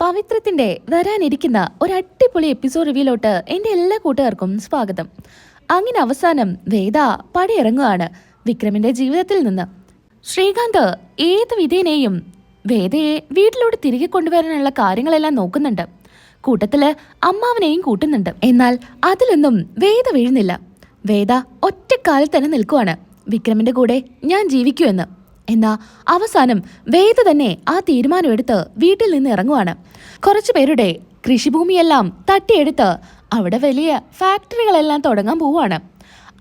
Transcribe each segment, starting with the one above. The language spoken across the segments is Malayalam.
പവിത്രത്തിന്റെ വരാനിരിക്കുന്ന ഒരു അടിപൊളി എപ്പിസോഡ് റിവ്യൂലോട്ട് എൻ്റെ എല്ലാ കൂട്ടുകാർക്കും സ്വാഗതം. അങ്ങനെ അവസാനം വേദ പടിയിറങ്ങുകയാണ് വിക്രമിന്റെ ജീവിതത്തിൽ നിന്ന്. ശ്രീകാന്ത് ഏത് വിധേനയും വേദയെ വീട്ടിലോട്ട് തിരികെ കൊണ്ടുവരാനുള്ള കാര്യങ്ങളെല്ലാം നോക്കുന്നുണ്ട്. കൂട്ടത്തില് അമ്മാവനെയും കൂട്ടുന്നുണ്ട്. എന്നാൽ അതിലൊന്നും വേദ വീഴുന്നില്ല. വേദ ഒറ്റക്കാലിൽ തന്നെ നിൽക്കുവാണ്, വിക്രമിന്റെ കൂടെ ഞാൻ ജീവിക്കുമെന്ന്. എന്നാ അവസാനം വേദ തന്നെ ആ തീരുമാനമെടുത്ത് വീട്ടിൽ നിന്ന് ഇറങ്ങുവാണ്. കുറച്ചു പേരുടെ കൃഷിഭൂമിയെല്ലാം തട്ടിയെടുത്ത് അവിടെ വലിയ ഫാക്ടറികളെല്ലാം തുടങ്ങാൻ പോവുകയാണ്.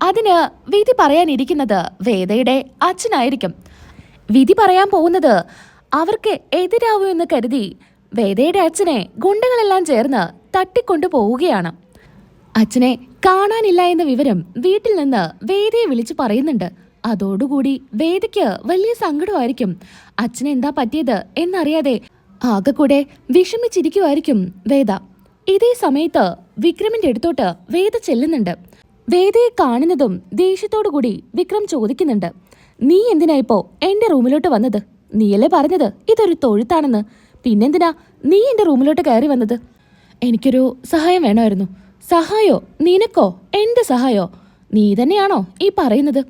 അതിന് വിധി പറയാനിരിക്കുന്നത് വേദയുടെ അച്ഛനായിരിക്കും. വിധി പറയാൻ പോകുന്നത് അവർക്ക് എതിരാവുമെന്ന് കരുതി വേദയുടെ അച്ഛനെ ഗുണ്ടകളെല്ലാം ചേർന്ന് തട്ടിക്കൊണ്ടു പോവുകയാണ്. അച്ഛനെ കാണാനില്ല എന്ന വിവരം വീട്ടിൽ നിന്ന് വേദയെ വിളിച്ചു പറയുന്നുണ്ട്. അതോടുകൂടി വേദയ്ക്ക് വലിയ സങ്കടമായിരിക്കും. അച്ഛനെന്താ പറ്റിയത് എന്നറിയാതെ ആകെ കൂടെ വിഷമിച്ചിരിക്കുമായിരിക്കും വേദ. ഇതേ സമയത്ത് വിക്രമിന്റെ അടുത്തോട്ട് വേദ ചെല്ലുന്നുണ്ട്. വേദയെ കാണുന്നതും ദേഷ്യത്തോടുകൂടി വിക്രം ചോദിക്കുന്നുണ്ട്, നീ എന്തിനാ ഇപ്പോ എന്റെ റൂമിലോട്ട് വന്നത്? നീയല്ലേ പറഞ്ഞത് ഇതൊരു തൊഴുത്താണെന്ന്. പിന്നെന്തിനാ നീ എന്റെ റൂമിലോട്ട് കയറി വന്നത്? എനിക്കൊരു സഹായം വേണമായിരുന്നു. സഹായോ? നിനക്കോ? എന്ത് സഹായോ? നീ തന്നെയാണോ ഈ പറയുന്നത്?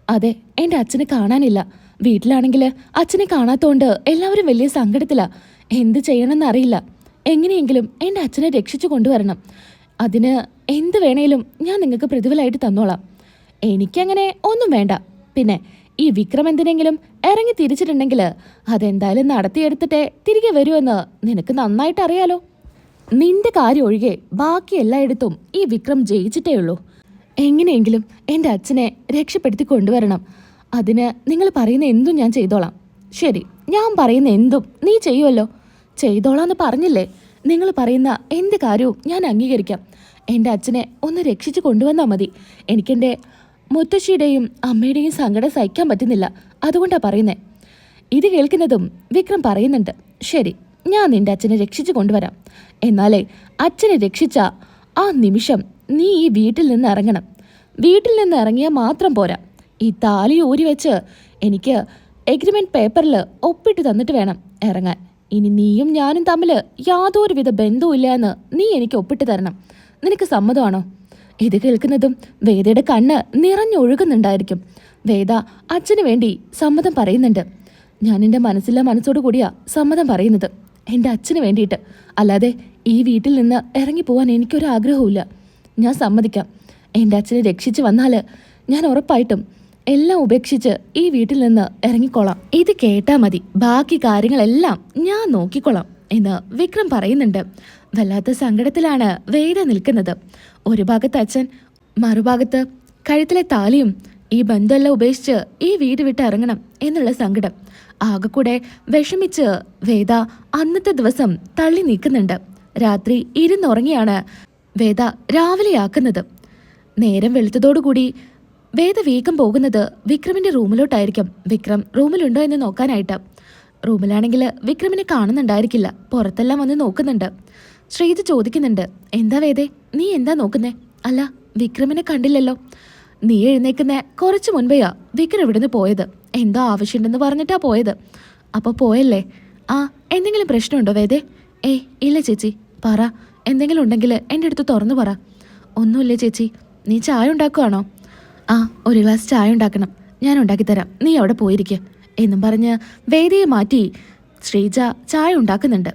അതെ, എൻ്റെ അച്ഛനെ കാണാനില്ല. വീട്ടിലാണെങ്കിൽ അച്ഛനെ കാണാത്തോണ്ട് എല്ലാവരും വലിയ സങ്കടത്തിലാ. എന്ത് ചെയ്യണമെന്ന് അറിയില്ല. എങ്ങനെയെങ്കിലും എൻ്റെ അച്ഛനെ രക്ഷിച്ചു കൊണ്ടുവരണം. അതിന് എന്ത് വേണേലും ഞാൻ നിങ്ങൾക്ക് പ്രതിഫലമായിട്ട് തന്നോളാം. എനിക്കങ്ങനെ ഒന്നും വേണ്ട. പിന്നെ ഈ വിക്രം എന്തിനെങ്കിലും ഇറങ്ങി തിരിച്ചിട്ടുണ്ടെങ്കിൽ അതെന്തായാലും നടത്തിയെടുത്തിട്ടേ തിരികെ വരുമെന്ന് നിനക്ക് നന്നായിട്ട് അറിയാലോ. നിന്റെ കാര്യം ഒഴികെ ബാക്കി എല്ലായിടത്തും ഈ വിക്രം ജയിച്ചിട്ടേ ഉള്ളൂ. എങ്ങനെയെങ്കിലും എൻ്റെ അച്ഛനെ രക്ഷപ്പെടുത്തി കൊണ്ടുവരണം. അതിന് നിങ്ങൾ പറയുന്ന എന്തും ഞാൻ ചെയ്തോളാം. ശരി, ഞാൻ പറയുന്ന എന്തും നീ ചെയ്യുമല്ലോ? ചെയ്തോളാന്ന് പറഞ്ഞില്ലേ? നിങ്ങൾ പറയുന്ന എന്ത് കാര്യവും ഞാൻ അംഗീകരിക്കാം. എൻ്റെ അച്ഛനെ ഒന്ന് രക്ഷിച്ചു കൊണ്ടുവന്നാൽ മതി. എനിക്കെൻ്റെ മുത്തശ്ശിയുടെയും അമ്മയുടെയും സങ്കടം സഹിക്കാൻ പറ്റുന്നില്ല. അതുകൊണ്ടാണ് പറയുന്നത്. ഇത് കേൾക്കുന്നതും വിക്രം പറയുന്നുണ്ട്, ശരി, ഞാൻ നിൻ്റെ അച്ഛനെ രക്ഷിച്ചു കൊണ്ടുവരാം. എന്നാലേ അച്ഛനെ രക്ഷിച്ച ആ നിമിഷം നീ ഈ വീട്ടിൽ നിന്ന് ഇറങ്ങണം. വീട്ടിൽ നിന്ന് ഇറങ്ങിയാൽ മാത്രം പോരാ, ഈ താലി ഊരി വെച്ച് എനിക്ക് എഗ്രിമെന്റ് പേപ്പറിൽ ഒപ്പിട്ട് തന്നിട്ട് വേണം ഇറങ്ങാൻ. ഇനി നീയും ഞാനും തമ്മിൽ യാതൊരുവിധ ബന്ധവും ഇല്ല എന്ന് നീ എനിക്ക് ഒപ്പിട്ട് തരണം. നിനക്ക് സമ്മതമാണോ? ഇത് കേൾക്കുന്നതും വേദയുടെ കണ്ണ് നിറഞ്ഞൊഴുകുന്നുണ്ടായിരിക്കും. വേദ അച്ഛന് വേണ്ടി സമ്മതം പറയുന്നുണ്ട്. ഞാൻ എൻ്റെ മനസ്സോടു കൂടിയാ സമ്മതം പറയുന്നത്, എൻ്റെ അച്ഛന് വേണ്ടിയിട്ട്. അല്ലാതെ ഈ വീട്ടിൽ നിന്ന് ഇറങ്ങിപ്പോവാൻ എനിക്കൊരാഗ്രഹവുമില്ല. ഞാൻ സമ്മതിക്കാം. എൻ്റെ അച്ഛനെ രക്ഷിച്ച് വന്നാൽ ഞാൻ ഉറപ്പായിട്ടും എല്ലാം ഉപേക്ഷിച്ച് ഈ വീട്ടിൽ നിന്ന് ഇറങ്ങിക്കോളാം. ഇത് കേട്ടാൽ മതി, ബാക്കി കാര്യങ്ങളെല്ലാം ഞാൻ നോക്കിക്കോളാം എന്ന് വിക്രം പറയുന്നുണ്ട്. വല്ലാത്ത സങ്കടത്തിലാണ് വേദ നിൽക്കുന്നത്. ഒരു ഭാഗത്ത് അച്ഛൻ, മറുഭാഗത്ത് കഴുത്തിലെ താലിയും. ഈ ബന്ധമെല്ലാം ഉപേക്ഷിച്ച് ഈ വീട് വിട്ട് ഇറങ്ങണം എന്നുള്ള സങ്കടം. ആകെക്കൂടെ വിഷമിച്ച് വേദ അന്നത്തെ ദിവസം തള്ളി നീക്കുന്നുണ്ട്. രാത്രി ഇരുന്നുറങ്ങിയാണ് വേദ രാവിലെയാക്കുന്നത്. നേരം വെളുത്തതോടുകൂടി വേദ വേഗം പോകുന്നത് വിക്രമിന്റെ റൂമിലോട്ടായിരിക്കും. വിക്രം റൂമിലുണ്ടോ എന്ന് നോക്കാനായിട്ട്. റൂമിലാണെങ്കിൽ വിക്രമിനെ കാണുന്നുണ്ടായിരിക്കില്ല. പുറത്തെല്ലാം വന്ന് നോക്കുന്നുണ്ട്. ശ്രീജ ചോദിക്കുന്നുണ്ട്, എന്താ വേദേ, നീ എന്താ നോക്കുന്നേ? അല്ല, വിക്രമിനെ കണ്ടില്ലല്ലോ. നീ എഴുന്നേക്കുന്ന കുറച്ച് മുൻപെയാ വിക്രം ഇവിടുന്ന് പോയത്. എന്തോ ആവശ്യമുണ്ടെന്ന് പറഞ്ഞിട്ടാ പോയത്. അപ്പോൾ പോയല്ലേ? ആ, എന്തെങ്കിലും പ്രശ്നമുണ്ടോ വേദേ? ഏയ് ഇല്ല ചേച്ചി. പറ, എന്തെങ്കിലും ഉണ്ടെങ്കിൽ എൻ്റെ അടുത്ത് തുറന്നു പറ. ഒന്നുമില്ലേ ചേച്ചി. നീ ചായ ഉണ്ടാക്കുവാണോ? ആ, ഒരു ഗ്ലാസ് ചായ ഉണ്ടാക്കണം. ഞാൻ ഉണ്ടാക്കിത്തരാം, നീ അവിടെ പോയിരിക്കുക എന്നും പറഞ്ഞ് വേദയെ മാറ്റി ശ്രീജ ചായ ഉണ്ടാക്കുന്നുണ്ട്.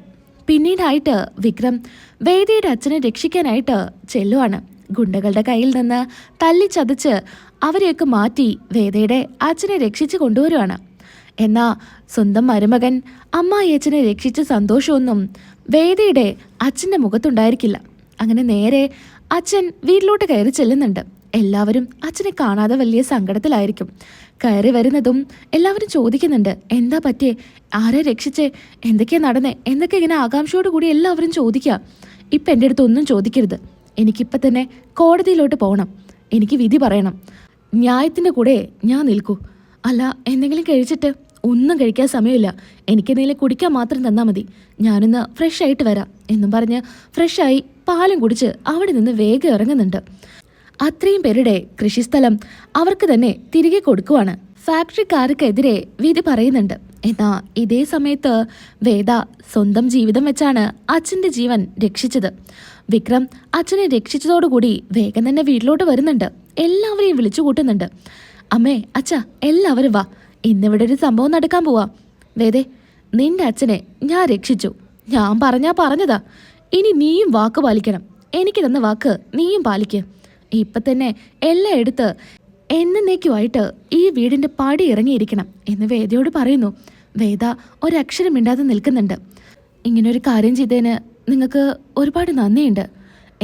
പിന്നീടായിട്ട് വിക്രം വേദയുടെ അച്ഛനെ രക്ഷിക്കാനായിട്ട് ചെല്ലുവാണ്. ഗുണ്ടകളുടെ കയ്യിൽ നിന്ന് തല്ലിച്ചതച്ച് അവരെയൊക്കെ മാറ്റി വേദയുടെ അച്ഛനെ രക്ഷിച്ച് കൊണ്ടുവരുവാണ്. എന്നാ സ്വന്തം മരുമകൻ അമ്മായിയച്ഛനെ രക്ഷിച്ച സന്തോഷമൊന്നും വേദയുടെ അച്ഛൻ്റെ മുഖത്തുണ്ടായിരിക്കില്ല. അങ്ങനെ നേരെ അച്ഛൻ വീട്ടിലോട്ട് കയറി ചെല്ലുന്നുണ്ട്. എല്ലാവരും അച്ഛനെ കാണാതെ വലിയ സങ്കടത്തിലായിരിക്കും. കയറി വരുന്നതും എല്ലാവരും ചോദിക്കുന്നുണ്ട്, എന്താ പറ്റിയേ? ആരെ രക്ഷിച്ചേ? എന്തൊക്കെയാ നടന്നേ? എന്തൊക്കെ ഇങ്ങനെ ആകാംക്ഷയോട് കൂടി എല്ലാവരും ചോദിക്കുക. ഇപ്പം എൻ്റെ അടുത്ത് ഒന്നും ചോദിക്കരുത്. എനിക്കിപ്പം തന്നെ കോടതിയിലോട്ട് പോകണം. എനിക്ക് വിധി പറയണം. ന്യായത്തിൻ്റെ കൂടെ ഞാൻ നിൽക്കൂ. അല്ല, എന്തെങ്കിലും കഴിച്ചിട്ട്? ഒന്നും കഴിക്കാൻ സമയമില്ല. എനിക്കെന്തെങ്കിലും കുടിക്കാൻ മാത്രം തന്നാൽ മതി. ഞാനൊന്ന് ഫ്രഷ് ആയിട്ട് വരാം എന്നും പറഞ്ഞ് ഫ്രഷായി പാലും കുടിച്ച് അവിടെ നിന്ന് വേഗം ഇറങ്ങുന്നുണ്ട്. അത്രയും പേരുടെ കൃഷിസ്ഥലം അവർക്ക് തന്നെ തിരികെ കൊടുക്കുവാണ്. ഫാക്ടറിക്കാർക്കെതിരെ വിധി പറയുന്നുണ്ട്. എന്നാ ഇതേ സമയത്ത് വേദ സ്വന്തം ജീവിതം വെച്ചാണ് അച്ഛൻ്റെ ജീവൻ രക്ഷിച്ചത്. വിക്രം അച്ഛനെ രക്ഷിച്ചതോടുകൂടി വേഗം തന്നെ വീട്ടിലോട്ട് വരുന്നുണ്ട്. എല്ലാവരെയും വിളിച്ചു കൂട്ടുന്നുണ്ട്. അമ്മേ, അച്ഛ, എല്ലാവരും വാ, ഇന്നിവിടെ ഒരു സംഭവം നടക്കാൻ പോവാ. വേദേ, നിന്റെ അച്ഛനെ ഞാൻ രക്ഷിച്ചു. ഞാൻ പറഞ്ഞതാ. ഇനി നീയും വാക്ക് പാലിക്കണം. എനിക്ക് തന്ന വാക്ക് നീയും പാലിക്ക്. ഇപ്പം തന്നെ എല്ലാം എടുത്ത് എന്നേക്കുമായിട്ട് ഈ വീടിൻ്റെ പടി ഇറങ്ങിയിരിക്കണം എന്ന് വേദയോട് പറയുന്നു. വേദ ഒരക്ഷരം മിണ്ടാതെ നിൽക്കുന്നുണ്ട്. ഇങ്ങനൊരു കാര്യം ചെയ്തതിന് നിങ്ങൾക്ക് ഒരുപാട് നന്ദിയുണ്ട്.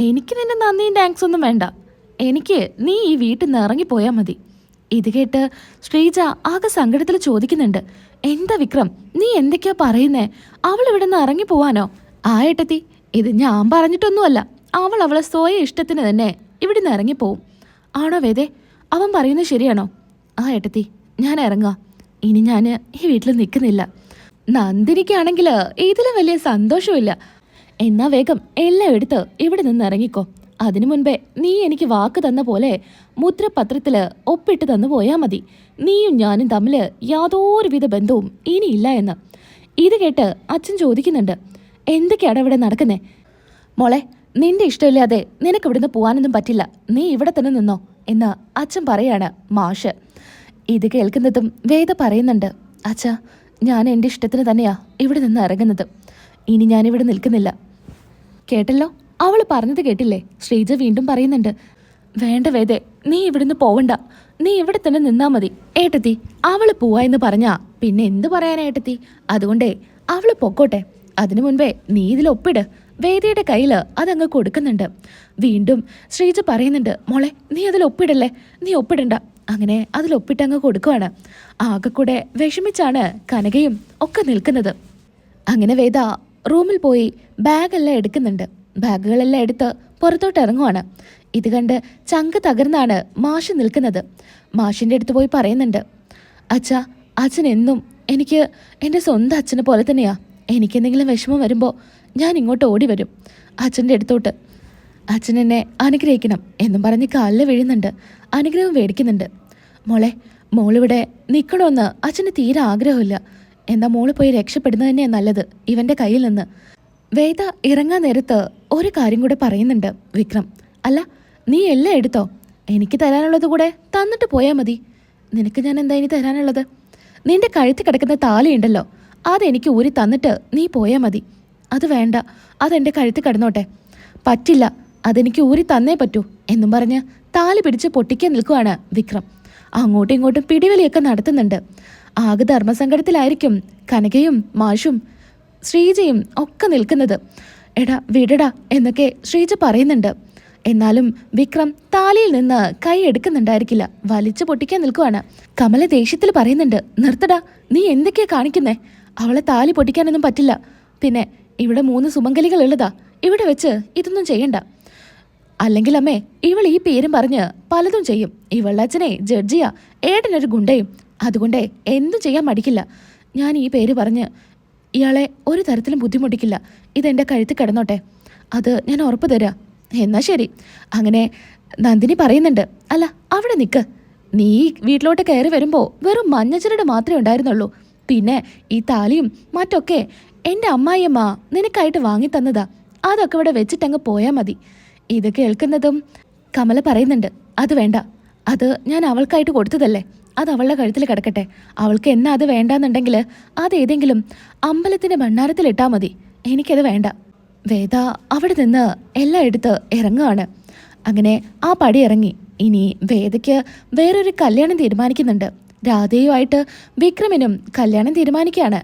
എനിക്ക് നിന്റെ നന്ദിയും താങ്ക്സ് ഒന്നും വേണ്ട. എനിക്ക് നീ ഈ വീട്ടിൽ നിന്ന് ഇറങ്ങിപ്പോയാൽ മതി. ഇത് കേട്ട് ശ്രീജ ആകെ സങ്കടത്തിൽ ചോദിക്കുന്നുണ്ട്. എന്താ വിക്രം, നീ എന്തൊക്കെയാ പറയുന്നേ? അവൾ ഇവിടെ നിന്ന് ഇറങ്ങിപ്പോവാനോ? ആ ഏട്ടത്തി, ഇത് ഞാൻ പറഞ്ഞിട്ടൊന്നുമല്ല. അവളെ സ്വയം ഇഷ്ടത്തിന് തന്നെ ഇവിടെ നിന്ന് ഇറങ്ങിപ്പോവും. ആണോ വേദേ? അവൻ പറയുന്നത് ശരിയാണോ? ആ ഏട്ടത്തി, ഞാൻ ഇറങ്ങാം. ഇനി ഞാൻ ഈ വീട്ടിൽ നിൽക്കുന്നില്ല. നന്ദിനിക്കാണെങ്കിൽ ഇതിലും വലിയ സന്തോഷമില്ല. എന്നാ വേഗം എല്ലാം എടുത്ത് ഇവിടെ നിന്ന് ഇറങ്ങിക്കോ. അതിനു മുൻപേ നീ എനിക്ക് വാക്ക് തന്ന പോലെ മുദ്രപത്രത്തിൽ ഒപ്പിട്ട് തന്നു പോയാൽ മതി. നീയും ഞാനും തമ്മിൽ യാതൊരുവിധ ബന്ധവും ഇനിയില്ല എന്ന്. ഇത് കേട്ട് അച്ഛൻ ചോദിക്കുന്നുണ്ട്, എന്തൊക്കെയാണ് ഇവിടെ നടക്കുന്നേ? മോളെ, നിന്റെ ഇഷ്ടമില്ലാതെ നിനക്ക് ഇവിടുന്ന് പോകാനൊന്നും പറ്റില്ല. നീ ഇവിടെ തന്നെ നിന്നോ എന്ന് അച്ഛൻ പറയാണ്. മാഷ് ഇത് കേൾക്കുന്നതും വേദ പറയുന്നുണ്ട്, അച്ഛാ, ഞാൻ എൻ്റെ ഇഷ്ടത്തിന് തന്നെയാ ഇവിടെ നിന്ന് ഇറങ്ങുന്നത്. ഇനി ഞാനിവിടെ നിൽക്കുന്നില്ല. കേട്ടല്ലോ, അവൾ പറഞ്ഞത് കേട്ടില്ലേ? ശ്രീജ വീണ്ടും പറയുന്നുണ്ട്, വേണ്ട വേദേ, നീ ഇവിടുന്ന് പോവണ്ട. നീ ഇവിടെ തന്നെ നിന്നാ മതി. ഏട്ടത്തി, അവള് പോവാ എന്ന് പറഞ്ഞാ പിന്നെ എന്ത് പറയാനാ ഏട്ടത്തി? അതുകൊണ്ടേ അവള് പൊക്കോട്ടെ. അതിനു മുൻപേ നീ ഇതിൽ ഒപ്പിട്. വേദയുടെ കയ്യിൽ അതങ്ങ് കൊടുക്കുന്നുണ്ട്. വീണ്ടും ശ്രീജ പറയുന്നുണ്ട്, മോളെ, നീ അതിൽ ഒപ്പിടല്ലേ, നീ ഒപ്പിടണ്ട. അങ്ങനെ അതിൽ ഒപ്പിട്ടങ്ങ് കൊടുക്കുവാണ്. ആകെ കൂടെ വിഷമിച്ചാണ് കനകയും ഒക്കെ നിൽക്കുന്നത്. അങ്ങനെ വേദ റൂമിൽ പോയി ബാഗെല്ലാം എടുക്കുന്നുണ്ട്. ബാഗുകളെല്ലാം എടുത്ത് പുറത്തോട്ട് ഇറങ്ങുവാണ്. ഇത് കണ്ട് ചങ്ക് തകർന്നാണ് മാഷ് നിൽക്കുന്നത്. മാഷിൻ്റെ അടുത്ത് പോയി പറയുന്നുണ്ട്, അച്ഛാ, അച്ഛൻ എന്നും എനിക്ക് എൻ്റെ സ്വന്തം അച്ഛനെ പോലെ തന്നെയാ. എനിക്കെന്തെങ്കിലും വിഷമം വരുമ്പോൾ ഞാൻ ഇങ്ങോട്ട് ഓടി വരും അച്ഛൻ്റെ അടുത്തോട്ട്. അച്ഛൻ എന്നെ അനുഗ്രഹിക്കണം എന്നും പറഞ്ഞ് കാലിൽ വീഴുന്നുണ്ട്. അനുഗ്രഹം മേടിക്കുന്നുണ്ട്. മോളെ, മോളിവിടെ നിൽക്കണമെന്ന് അച്ഛന് തീരെ ആഗ്രഹമില്ല. എന്നാൽ മോള് പോയി രക്ഷപ്പെടുന്നത് തന്നെയാണ് നല്ലത് ഇവൻ്റെ കയ്യിൽ നിന്ന്. വേദ ഇറങ്ങാൻ നേരത്ത് ഒരു കാര്യം കൂടെ പറയുന്നുണ്ട് വിക്രം. അല്ല, നീ എല്ലാം എടുത്തോ? എനിക്ക് തരാനുള്ളത് കൂടെ തന്നിട്ട് പോയാൽ മതി. നിനക്ക് ഞാൻ എന്താ ഇനി തരാനുള്ളത്? നിന്റെ കഴുത്ത് കിടക്കുന്ന താലിയുണ്ടല്ലോ, അതെനിക്ക് ഊരി തന്നിട്ട് നീ പോയാൽ മതി. അത് വേണ്ട, അതെൻ്റെ കഴുത്ത് കിടന്നോട്ടെ. പറ്റില്ല, അതെനിക്ക് ഊരി തന്നേ പറ്റൂ എന്നും പറഞ്ഞ് താലി പിടിച്ച് പൊട്ടിക്കാൻ നിൽക്കുവാണ് വിക്രം. അങ്ങോട്ടും ഇങ്ങോട്ടും പിടിവലിയൊക്കെ നടത്തുന്നുണ്ട്. ആകെ ധർമ്മസങ്കടത്തിലായിരിക്കും കനകയും മാഷും ശ്രീജയും ഒക്കെ നിൽക്കുന്നത്. എടാ വിടടാ എന്നൊക്കെ ശ്രീജ പറയുന്നുണ്ട്. എന്നാലും വിക്രം താലിയിൽ നിന്ന് കൈ എടുക്കുന്നുണ്ടായിരിക്കില്ല. വലിച്ചു പൊട്ടിക്കാൻ നിൽക്കുവാണ്. കമല ദേഷ്യത്തിൽ പറയുന്നുണ്ട്, നിർത്തടാ, നീ എന്തൊക്കെയാ കാണിക്കുന്നേ? അവളെ താലി പൊട്ടിക്കാനൊന്നും പറ്റില്ല. പിന്നെ ഇവിടെ 3 സുമംഗലികൾ ഉള്ളതാ. ഇവിടെ വെച്ച് ഇതൊന്നും ചെയ്യണ്ട. അല്ലെങ്കിൽ അമ്മേ, ഇവൾ ഈ പേരും പറഞ്ഞ് പലതും ചെയ്യും. ഇവളുടെ അച്ഛനെ ജഡ്ജിയാ, ഏട്ടനൊരു ഗുണ്ടയും. അതുകൊണ്ടേ എന്തും ചെയ്യാൻ മടിക്കില്ല. ഞാൻ ഈ പേര് പറഞ്ഞ് ഇയാളെ ഒരു തരത്തിലും ബുദ്ധിമുട്ടിക്കില്ല. ഇതെൻ്റെ കഴുത്ത് കിടന്നോട്ടെ, അത് ഞാൻ ഉറപ്പ് തരാം. എന്നാ ശരി. അങ്ങനെ നന്ദിനി പറയുന്നുണ്ട്, അല്ല അവിടെ നിൽക്ക്. നീ വീട്ടിലോട്ട് കയറി വരുമ്പോൾ വെറും മഞ്ഞച്ചരട് മാത്രമേ ഉണ്ടായിരുന്നുള്ളൂ. പിന്നെ ഈ താലിയും മറ്റൊക്കെ എൻ്റെ അമ്മായിയമ്മ നിനക്കായിട്ട് വാങ്ങി തന്നതാ. അതൊക്കെ ഇവിടെ വെച്ചിട്ടങ്ങ് പോയാൽ മതി. ഇത് കേൾക്കുന്നതും കമല പറയുന്നുണ്ട്, അത് വേണ്ട, അത് ഞാൻ അവൾക്കായിട്ട് കൊടുത്തതല്ലേ, അത് അവളുടെ കഴുത്തിൽ കിടക്കട്ടെ. അവൾക്ക് എന്നാ അത് വേണ്ടാന്നുണ്ടെങ്കിൽ അത് ഏതെങ്കിലും അമ്പലത്തിൻ്റെ ഭണ്ഡാരത്തിലിട്ടാൽ മതി. എനിക്കത് വേണ്ട. വേദ അവിടെ നിന്ന് എല്ലാം എടുത്ത് ഇറങ്ങുകയാണ്. അങ്ങനെ ആ പടി ഇറങ്ങി. ഇനി വേദയ്ക്ക് വേറൊരു കല്യാണം തീരുമാനിക്കുന്നുണ്ട്. രാധയുമായിട്ട് വിക്രമിനും കല്യാണം തീരുമാനിക്കുകയാണ്.